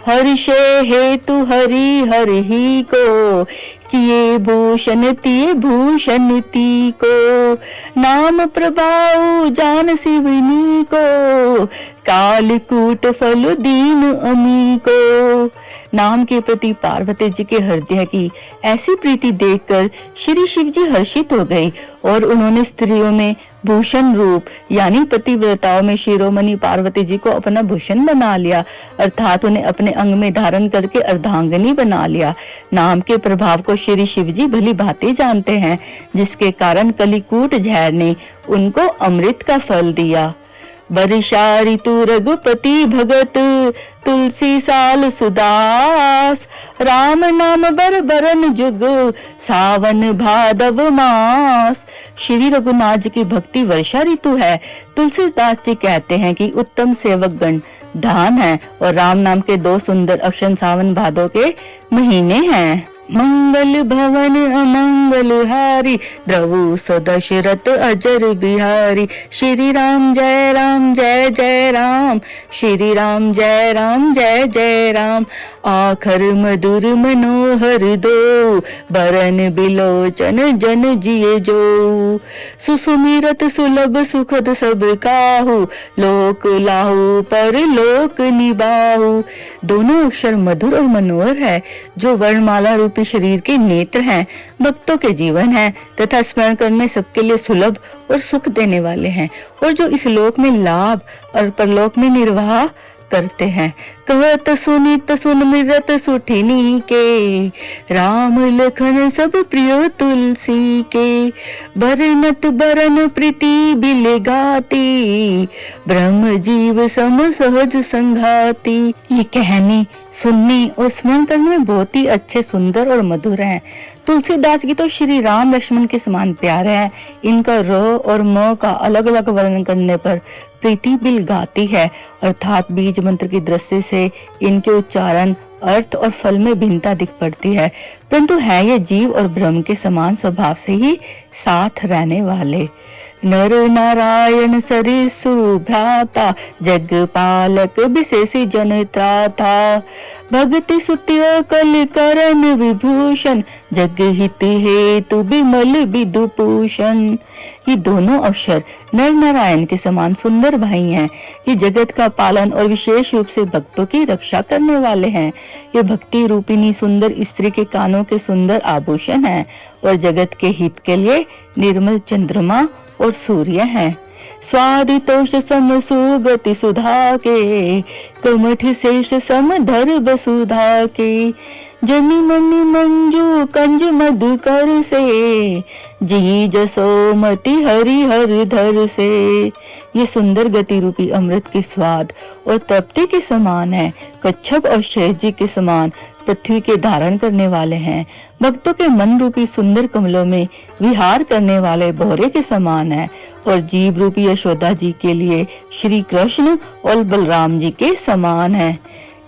हर्षे हेतु हरि हरि ही को, किए भूषण तिये भूषण ती को, नाम प्रभाव जान शिवनी को, कालकूट फल दीन अमी को। नाम के प्रति पार्वती जी के हृदय की ऐसी प्रीति देखकर श्री शिव जी हर्षित हो गए और उन्होंने स्त्रियों में भूषण रूप यानी पतिव्रताओं में शिरोमणि पार्वती जी को अपना भूषण बना लिया, अर्थात उन्हें अपने अंग में धारण करके अर्धांगिनी बना लिया। नाम के प्रभाव को श्री शिव जी भली भांति जानते हैं, जिसके कारण कलिकूट झैर ने उनको अमृत का फल दिया। बरिशा ऋतु रघुपति भगत, तुलसी साल सुदास, राम नाम बर बरन जुग, सावन भादव मास। श्री रघुनाथ जी की भक्ति वर्षा ऋतु है। तुलसीदास जी कहते हैं कि उत्तम सेवक गण धान है और राम नाम के 2 सुंदर अक्षर सावन भादव के महीने हैं। मंगल भवन अमंगल हारी, द्रवु सो दशरथ अजर बिहारी। श्री राम जय राम जय जय राम, श्री राम जय राम जय जय राम। आखर मधुर मनोहर दो, बरन बिलोचन जन जिए जो। सुसुमिरत सुलभ सुखद सब काहू, लोक लाहू पर लोक निबाहू। दोनों अक्षर मधुर और मनोहर है, जो वर्णमाला रूपी शरीर के नेत्र हैं, भक्तों के जीवन है तथा स्मरण करने में सबके लिए सुलभ और सुख देने वाले हैं, और जो इस लोक में लाभ और परलोक में निर्वाह करते हैं। कहत सुनित सुन मिरत सुठिनी के, राम लखन सब प्रिय तुलसी के। बरनत बरन प्रीति बिल गाती, ब्रह्म जीव सम सहज संघाती। ये कहने, सुनने और स्मरण करने में बहुत ही अच्छे, सुंदर और मधुर हैं। तुलसीदास जी तो श्री राम लक्ष्मण के समान प्यारे हैं। इनका र और म का अलग अलग वर्णन करने पर प्रीति बिल गाती है, अर्थात बीज मंत्र की दृष्टि से इनके उच्चारण, अर्थ और फल में भिन्नता दिख पड़ती है, परंतु है ये जीव और ब्रह्म के समान स्वभाव से ही साथ रहने वाले। नर नारायण सरिसु भ्राता, जग पालक विशेषी जन त्राता। भक्ति सुत्य कल करण विभूषण, जग हित हेतु बिमल विदुभूषण। ये दोनों अक्षर नर नारायण के समान सुंदर भाई हैं। ये जगत का पालन और विशेष रूप से भक्तों की रक्षा करने वाले हैं। ये भक्ति रूपिणी सुंदर स्त्री के कानों के सुंदर आभूषण हैं और जगत के हित के लिए निर्मल चंद्रमा और सूर्य हैं। स्वादितोष सम सुगति सुधा के, कमठ शेष सम धर बसुधा के। जनि मनि मंजू कंज मधुकर से, जी जसोमति हरि हर धर से। ये सुंदर गति रूपी अमृत की स्वाद और तृप्ति के समान है। कच्छप और शेष जी के समान पृथ्वी के धारण करने वाले हैं। भक्तों के मन रूपी सुंदर कमलों में विहार करने वाले भौरे के समान है, और जीव रूपी यशोदा जी के लिए श्री कृष्ण और बलराम जी के समान है।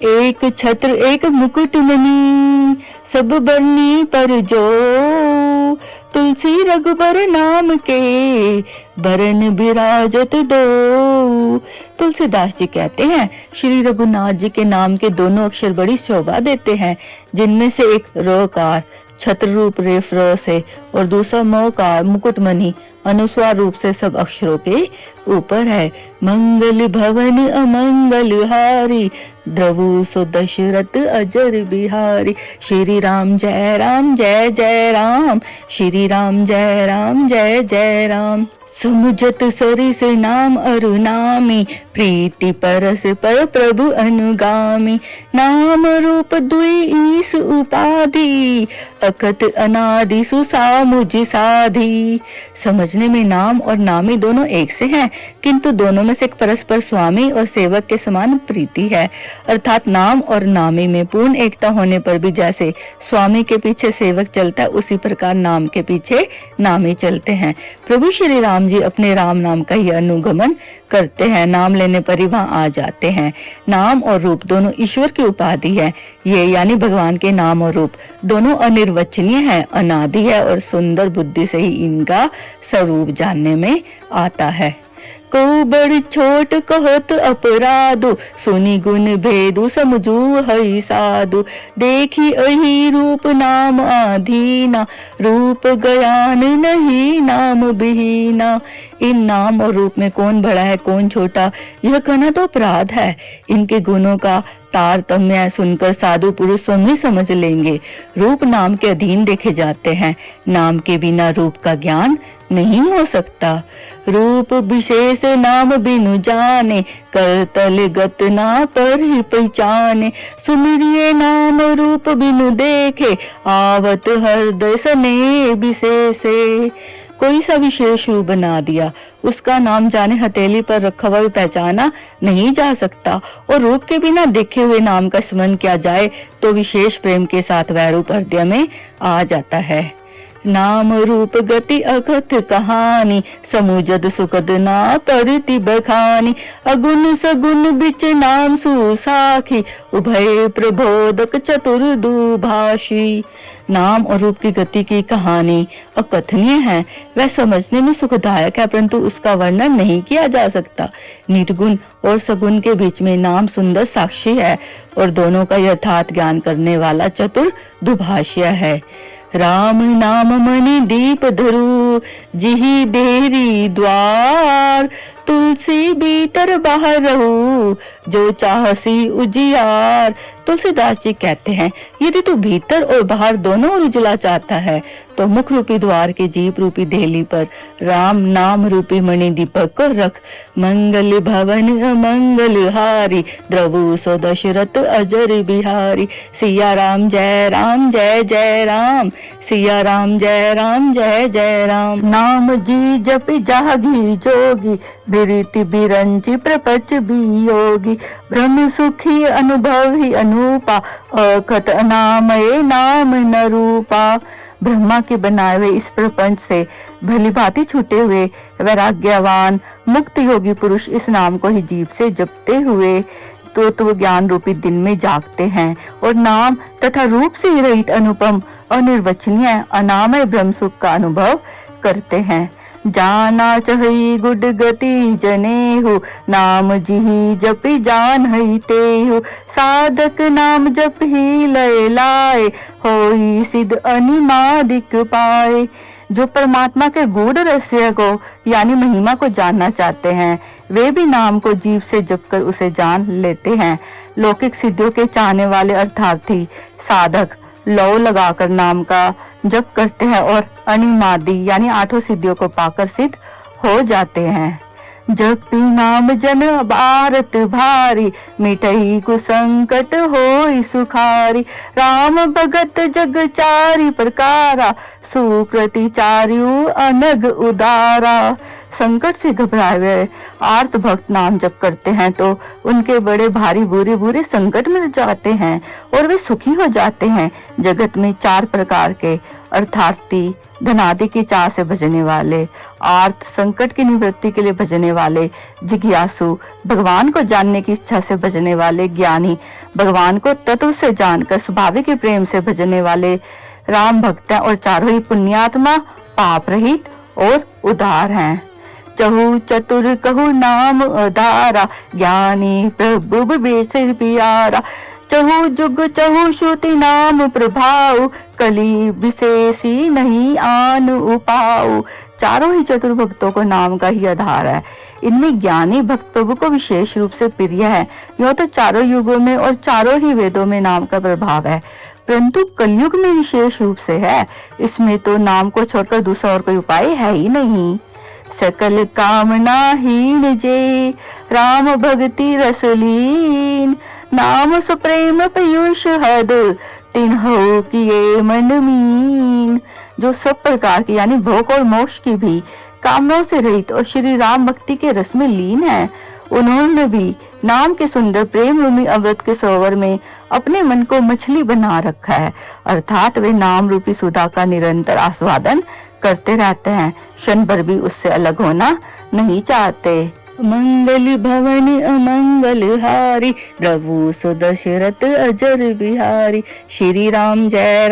एक छत्र एक मुकुट मणि, सब बरनी पर जो। तुलसी रघुबर नाम के, बरन बिराजत दो। तुलसीदास जी कहते हैं, श्री रघुनाथ जी के नाम के दोनों अक्षर बड़ी शोभा देते हैं, जिनमें से एक रोकार छत्र रूप रेफ र से और दूसरा मोकार मुकुटमणि अनुस्वार रूप से सब अक्षरों के ऊपर है। मंगल भवन अमंगल हारी, द्रवु सो दशरथ अजर बिहारी। श्री राम जय राम जय जय राम, श्री राम जय राम जय जय राम। समुझत सरिस नाम अरुनामी, प्रीति परस पर प्रभु अनुगामी। नाम रूप दुई ईस उपाधि, अकत अनादि सुसामुझ साधी। समझने में नाम और नामी दोनों एक से हैं, किंतु दोनों में से एक परस्पर स्वामी और सेवक के समान प्रीति है। अर्थात नाम और नामी में पूर्ण एकता होने पर भी जैसे स्वामी के पीछे सेवक चलता है, उसी प्रकार नाम के पीछे नामी चलते हैं। प्रभु श्री राम जी अपने राम नाम का ही अनुगमन करते हैं, नाम लेने पर ही वहां आ जाते हैं। नाम और रूप दोनों ईश्वर की उपाधि है। ये यानी भगवान के नाम और रूप दोनों अनिर्वचनीय है, अनादि है और सुंदर बुद्धि से ही इनका स्वरूप जानने में आता है। को बड़ छोट कहत अपराधु, सुनि गुण भेदु समझू हई साधु। देखी अहि रूप नाम आधीना, रूप ज्ञान नहीं नाम बिहीना। इन नाम और रूप में कौन बड़ा है कौन छोटा, यह कहना तो अपराध है। इनके गुणों का तारतम्य सुनकर साधु पुरुष स्वयं ही समझ लेंगे। रूप नाम के अधीन देखे जाते हैं, नाम के बिना रूप का ज्ञान नहीं हो सकता। रूप विशेष नाम बिनु जाने, करतल गत ना पर ही पहचाने। सुमिरिए नाम रूप बिनु देखे, आवत हृदय सने विशेषे। कोई सा विशेष रूप बना दिया, उसका नाम जाने हथेली पर रखा हुआ भी पहचाना नहीं जा सकता। और रूप के बिना देखे हुए नाम का स्मरण किया जाए तो विशेष प्रेम के साथ वह रूप हृदय में आ जाता है। नाम रूप गति अकथ कहानी, समुजद सुखद ना परति बखानी। अगुण सगुण बिच नाम सुसाखी, उभय प्रबोधक चतुर दुभाषी। नाम और रूप की गति की कहानी अकथनीय है, वह समझने में सुखदायक है, परंतु उसका वर्णन नहीं किया जा सकता। निर्गुण और सगुण के बीच में नाम सुंदर साक्षी है और दोनों का यथार्थ ज्ञान करने वाला चतुर दुभाष्य है। राम नाम मणि दीप धरु, जिहि देरी द्वार। तुलसी भीतर बाहर रहू, जो चाहसी उजियार। तुलसीदास जी कहते हैं, यदि तू भीतर और बाहर दोनों ओर उजला चाहता है तो मुख रूपी द्वार के जीप रूपी देहली पर राम नाम रूपी मणि दीपक को रख। मंगल भवन अमंगल हारी, द्रवु सो दशरथ अजर बिहारी। सिया राम जय राम जय जय राम, सिया राम जय राम जय जय राम। नाम जी जप जागी जोगी, बिरति बिरंची प्रपंच बियोगी। ब्रह्म सुखी अनुभव ही अनूपा, अखत अनामय नाम न रूपा। ब्रह्मा के बनाए हुए इस प्रपंच से भली भांति छूटे हुए वैराग्यवान मुक्त योगी पुरुष इस नाम को ही जीभ से जपते हुए तो ज्ञान रूपी दिन में जागते हैं और नाम तथा रूप से रहित अनुपम अनिर्वचनीय अनामय ब्रह्म सुख का अनुभव करते हैं। जाना चही गुड गति जने हो, नाम जिहि जपि जान हई ते हो। साधक नाम जप ही लय लाए, होई सिद्ध अनिमादिक पाए। जो परमात्मा के गूढ़ रहस्य को यानी महिमा को जानना चाहते हैं, वे भी नाम को जीव से जप कर उसे जान लेते हैं। लौकिक सिद्धियों के चाहने वाले अर्थार्थी साधक लौ लगाकर नाम का जप करते हैं और अनिमादि यानी आठों सिद्धियों को पाकर सिद्ध हो जाते हैं। जपि नाम जन भारत भारी, मिटई कु संकट होई सुखारी। राम भगत जग चारि प्रकारा, सुकृति चार्यु अनग उदारा। संकट से घबराए हुए आर्त भक्त नाम जप करते हैं तो उनके बड़े भारी बुरे बुरे संकट मिट जाते हैं और वे सुखी हो जाते हैं। जगत में चार प्रकार के अर्थार्थी धनादि की चाह से भजने वाले, आर्त संकट की निवृत्ति के लिए भजने वाले, जिज्ञासु भगवान को जानने की इच्छा से भजने वाले, ज्ञानी भगवान को तत्व से जानकर स्वाभाविक प्रेम से भजने वाले राम भक्त हैं और चारों ही पुण्यात्मा पाप रहित और उदार हैं। चहु चतुर कहु नाम आधारा, ज्ञानी प्रभु बेसिर प्यारा। चहु जुग चहु श्रुति नाम प्रभाव, कली विशेषी नहीं आन उपाऊ। चारों ही चतुर भक्तों को नाम का ही आधार है। इनमें ज्ञानी भक्त प्रभु को विशेष रूप से प्रिय है। यह तो चारों युगों में और चारों ही वेदों में नाम का प्रभाव है, परंतु कलयुग में विशेष रूप से है। इसमें तो नाम को छोड़कर दूसरा और कोई उपाय है ही नहीं। सकल कामना हीन जे, राम भक्ति रसलीन। नाम सुप्रेम पीयूष हद, तिन्हो किए मन मीन। जो सब प्रकार की यानी भोग और मोक्ष की भी कामनाओं से रहित और श्री राम भक्ति के रस में लीन है, उन्होंने भी नाम के सुंदर प्रेम रूपी अमृत के सरोवर में अपने मन को मछली बना रखा है। अर्थात वे नाम रूपी सुधा का निरंतर आस्वादन करते रहते हैं, क्षण भर भी उससे अलग होना नहीं चाहते। मंगल भवन अमंगल हारी, द्रवु सो दशरथ अजर बिहारी। श्री राम जय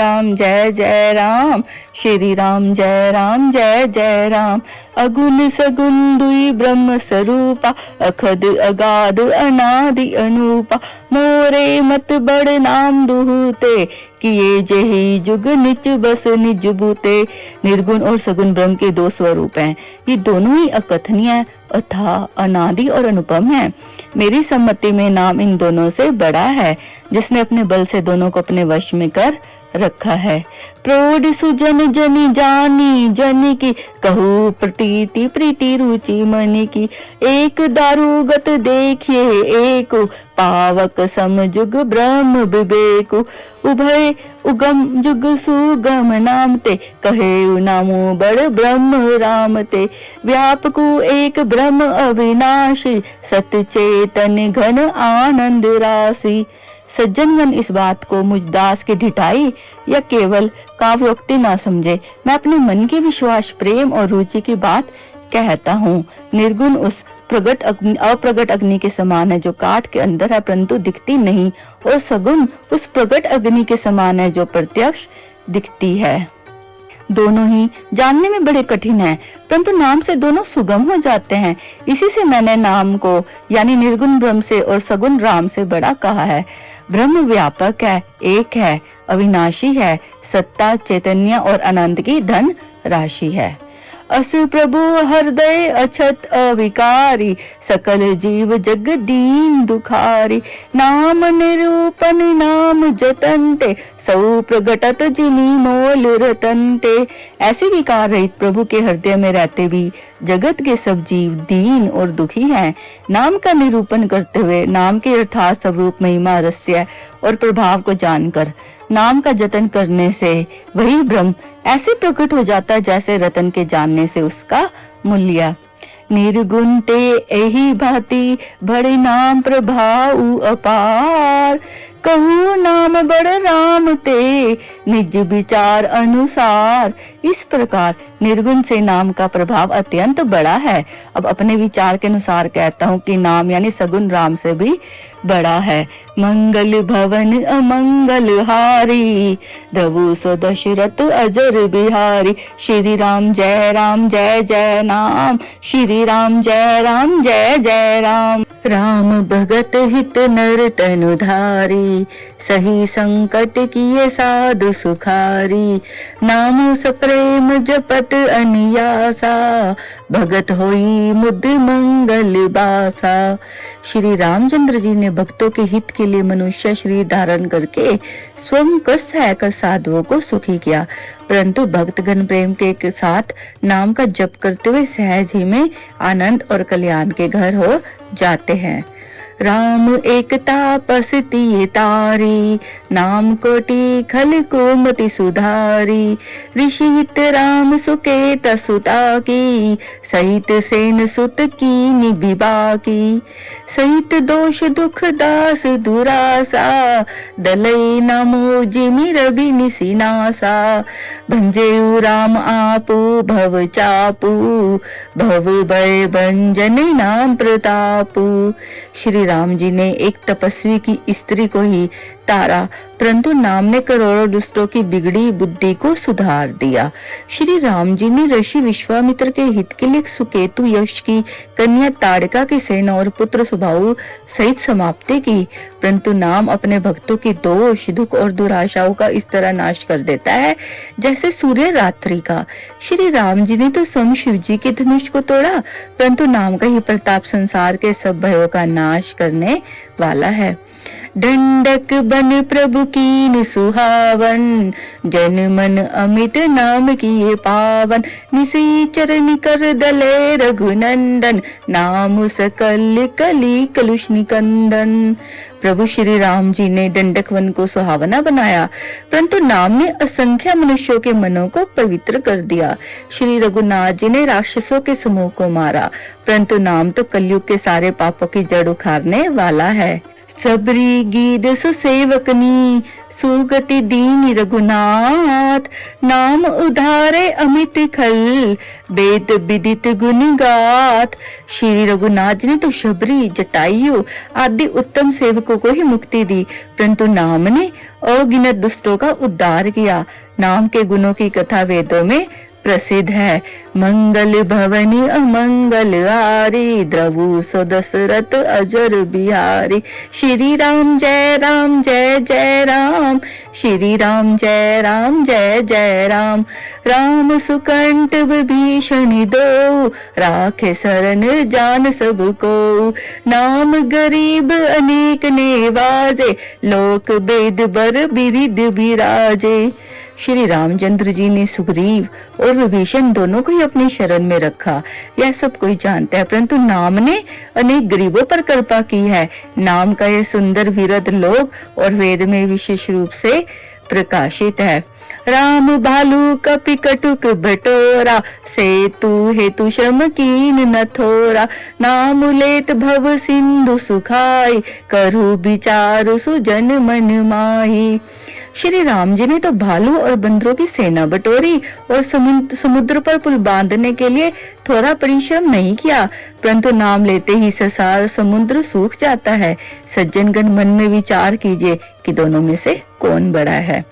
जय राम, श्री राम जय जय राम। अगुण सगुण दुई ब्रह्म स्वरूपा, अखद अगाध अनादि अनूपा, मोरे मत बड़ नाम दुहते, किए जेहि जुग निच बस निज बूते। निर्गुण और सगुण ब्रह्म के दो स्वरूप हैं। ये दोनों ही अकथनीय, अथाह, अनादि और अनुपम है। मेरी सम्मति में नाम इन दोनों से बड़ा है, जिसने अपने बल से दोनों को अपने वश में कर रखा है। प्रौढ़ सुजन जनि जानी जनि की, कहू प्रतीति प्रीति रुचि मनि की। एक दारुगत देखिए एक, पावक सम जुग ब्रह्म विवेक। उभय उगम जुग सुगम नाम ते, कहे नामो बड़ ब्रह्म राम ते। व्यापकु एक ब्रह्म अविनाशी, सत चेतन घन आनंद राशि। सज्जनगण इस बात को मुझ दास की ढिठाई या केवल काव्योक्ति ना समझे। मैं अपने मन के विश्वास, प्रेम और रुचि की बात कहता हूँ। निर्गुण उस अप्रगट अग्नि के समान है जो काठ के अंदर है परंतु दिखती नहीं, और सगुण उस प्रगट अग्नि के समान है जो प्रत्यक्ष दिखती है। दोनों ही जानने में बड़े कठिन हैं, परंतु नाम से दोनों सुगम हो जाते हैं। इसी से मैंने नाम को यानी निर्गुण ब्रह्म से और सगुण राम से बड़ा कहा है। ब्रह्म व्यापक है, एक है, अविनाशी है, सत्ता, चैतन्य और आनंद की धन राशि है। अस प्रभु हृदय अछत अविकारी, सकल जीव जग दीन दुखारी। नाम निरूपण नाम जतनते, सौ प्रगटत जिमी मोल रतनते। ऐसे विकार रहित प्रभु के हृदय में रहते भी जगत के सब जीव दीन और दुखी हैं। नाम का निरूपण करते हुए, नाम के अर्थात स्वरूप, महिमा, रहस्य और प्रभाव को जानकर, नाम का जतन करने से वही ब्रह्म ऐसे प्रकट हो जाता है जैसे रतन के जानने से उसका मूल्य। निर्गुण ते एही भांति, बड़े नाम प्रभाव अपार। कहू नाम बड़ राम ते, निज विचार अनुसार। इस प्रकार निर्गुण से नाम का प्रभाव अत्यंत बड़ा है। अब अपने विचार के अनुसार कहता हूँ कि नाम यानी सगुण राम से भी बड़ा है। मंगल भवन अमंगल हारी, द्रवु सो दशरथ अजर बिहारी। श्री राम जय जय नाम, श्री राम जय जय राम। राम भगत हित नर तनु धारी, सही संकट किए साधु सुखारी। नाम सप्रेम जपत अनियासा, भगत होई मुद मंगल बासा। श्री रामचंद्र जी ने भक्तों के हित के लिए मनुष्य शरीर धारण करके स्वयं कष्ट सहकर साधुओं को सुखी किया, परंतु भक्तगण प्रेम के साथ नाम का जप करते हुए सहज ही में आनंद और कल्याण के घर हो जाते हैं। राम एक तापस तिये तारी, नाम कोटि खल कुमति सुधारी। ऋषि हित राम सुकेत सुता की, सहित सेन सुत कीनि विभा की। सहित दोष दुख दास दुरासा, दलई नमो जिमि रवि निसिनासा। भंजेउ राम आपू भव चापू, भव भय भंजन नाम प्रतापू। श्री राम जी ने एक तपस्वी की स्त्री को ही तारा, परंतु नाम ने करोड़ों दुष्टों की बिगड़ी बुद्धि को सुधार दिया। श्री राम जी ने ऋषि विश्वामित्र के हित के लिए सुकेतु यश की कन्या ताड़का की सेना और पुत्र सुबाहु सहित समाप्ति की, परंतु नाम अपने भक्तों की दोष दुख और दुराशाओं का इस तरह नाश कर देता है जैसे सूर्य रात्रि का। श्री राम जी ने तो स्वयं शिव जी के धनुष को तोड़ा, परंतु नाम का ही प्रताप संसार के सब भयों का नाश करने वाला है। दंडक बन प्रभु कीन सुहावन, जन मन अमित नाम किए पावन। निसी चरण कर दले रघुनंदन, नाम सकल कली कलुष निकंदन। प्रभु श्री राम जी ने दंडक वन को सुहावना बनाया, परंतु नाम ने असंख्य मनुष्यों के मनों को पवित्र कर दिया। श्री रघुनाथ जी ने राक्षसों के समूह को मारा, परंतु नाम तो कलयुग के सारे पापों की जड़ उखाड़ने वाला है। सबरी गीत सुसेवकनी, सुगति दीन रघुनाथ। नाम उधारे अमित खल, वेद विदित गुण गाथ। श्री रघुनाथ जी ने तो शबरी, जटायु आदि उत्तम सेवकों को ही मुक्ति दी, परंतु नाम ने अगिनत दुष्टों का उद्धार किया। नाम के गुणों की कथा वेदों में प्रसिद्ध है। मंगल भवनी अमंगल हारी, द्रवु सो दशरथ अजर बिहारी। श्री राम जय राम जय जय राम, श्री राम जय राम जय जय राम। राम सुकंठ विभीषण दो, राखे शरण जान सबको। नाम गरीब अनेक नेवाजे, लोक वेद बर बिरिद बिराजे। श्री रामचंद्र जी ने सुग्रीव और विभीषण दोनों को ही अपनी शरण में रखा, यह सब कोई जानता है, परंतु नाम ने अनेक गरीबों पर कृपा की है। नाम का यह सुंदर विरध लोक और वेद में विशेष रूप से प्रकाशित है। राम भालू कपि कटुक बटोरा, सेतु हेतु श्रम कीन न थोरा। नाम लेत भव सिंधु सुखाई, करु विचार सुजन मन माही। श्री राम जी ने तो भालू और बंदरों की सेना बटोरी और समुद्र पर पुल बांधने के लिए थोड़ा परिश्रम नहीं किया, परंतु नाम लेते ही संसार समुद्र सूख जाता है। सज्जनगण मन में विचार कीजिए कि दोनों में से कौन बड़ा है।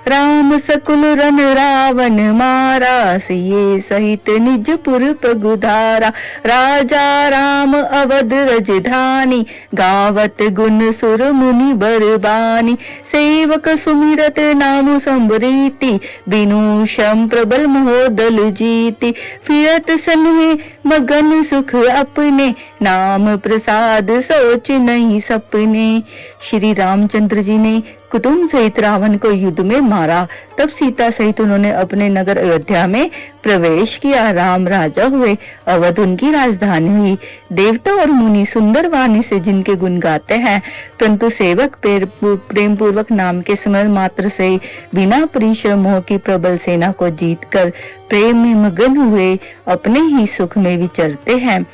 राम सकुल रन रावण मारा, सिये सहित निज पुर पगुधारा। राजा राम अवध रजधानी, गावत गुण सुर मुनि बरबानी। सेवक सुमिरत नाम संबरीति, बिनु श्रम प्रबल मोह जीति। फिरत सन्हे मगन सुख अपने, नाम प्रसाद सोच नहीं सपने। श्री रामचंद्र जी ने कुटुंब सहित रावण को युद्ध में मारा, तब सीता सहित उन्होंने अपने नगर अयोध्या में प्रवेश किया। राम राजा हुए, अवध उनकी राजधानी हुई। देवता और मुनि सुंदर वाणी से जिनके गुण गाते हैं, परंतु सेवक प्रेम पूर्वक नाम के स्मरण मात्र से बिना परिश्रम की प्रबल सेना को जीतकर प्रेम में मगन हुए अपने ही सुख में विचरते हैं।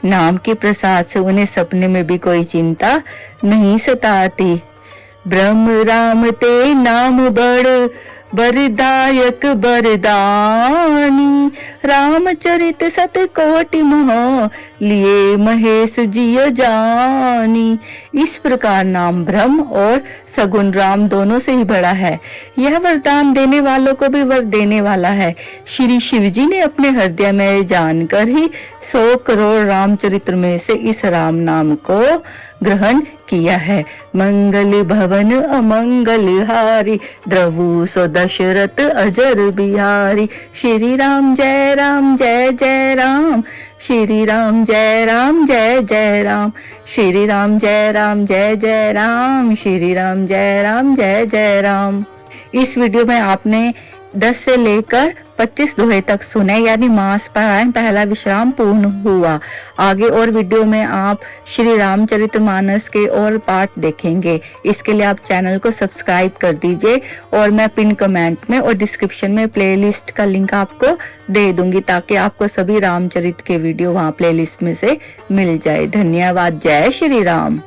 नाम के प्रसाद से उन्हें सपने में भी कोई चिंता नहीं सताती। ब्रह्म राम ते नाम बड़ बरदायक बरदानी, रामचरित सत कोटि मोह लिए महेश जिय जानी। इस प्रकार नाम ब्रह्म और सगुण राम दोनों से ही बड़ा है। यह वरदान देने वालों को भी वर देने वाला है। श्री शिव जी ने अपने हृदय में जानकर ही 100 करोड़ रामचरित्र में से इस राम नाम को ग्रहण किया है। मंगल भवन अमंगल हारी, द्रवु सो दशरथ अजर बिहारी। श्री राम जय राम जय जय राम, श्री राम जय राम जय जय राम। श्री राम जय राम जय जय राम, श्री राम जय राम जय जय राम। इस वीडियो में आपने 10 से लेकर 25 दोहे तक सुने, यानी मास पारायण पहला विश्राम पूर्ण हुआ। आगे और वीडियो में आप श्री रामचरितमानस के और पाठ देखेंगे। इसके लिए आप चैनल को सब्सक्राइब कर दीजिए और मैं पिन कमेंट में और डिस्क्रिप्शन में प्लेलिस्ट का लिंक आपको दे दूंगी, ताकि आपको सभी रामचरित के वीडियो वहाँ प्लेलिस्ट में से मिल जाए। धन्यवाद। जय श्री राम।